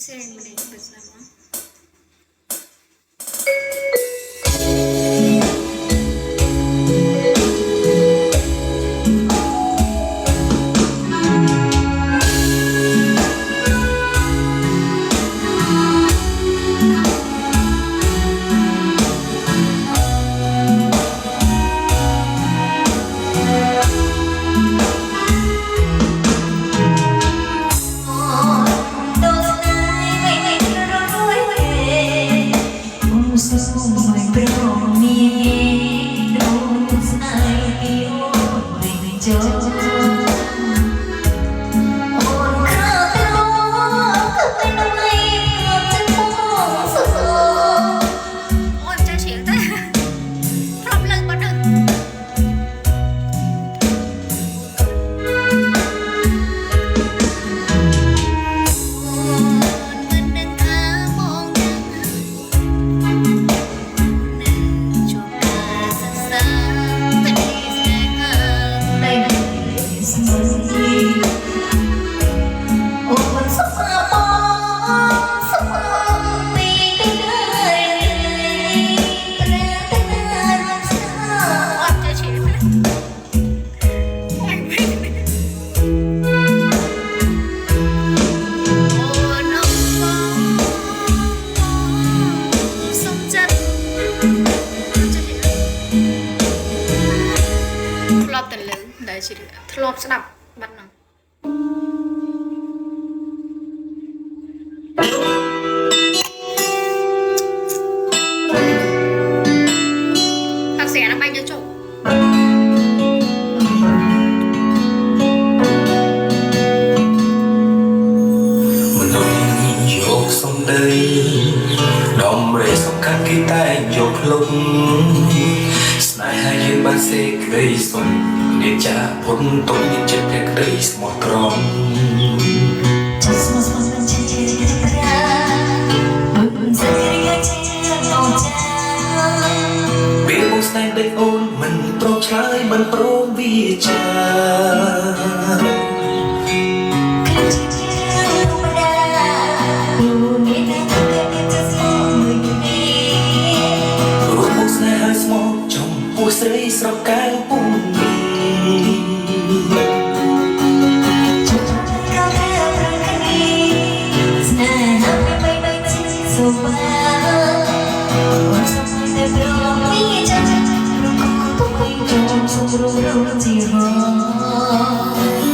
Ceremony bersama.ធ្លាប់ស្ដាប់បាត់ហ្នឹងថាស្រាណាស់បែកយកចុះមនុស្សយកសំដីដំរេសំខាន់គេតែយកភ្លុកស្នេហាយើងបានសេក្ដីសុំអ្នកចាពុនទុំមានចិត្តតែក្ដីស្មោះត្រង់ពេលបងស្នេហ៍ដូចអូនមិនព្រមឆ្លើយមិនព្រមវាចាស្រីស្រកែវពុំស្នេហាមិនបីជាសុបាអូនសម័យតែប្រមានចាស់រកទុកចូលសុំរងជារ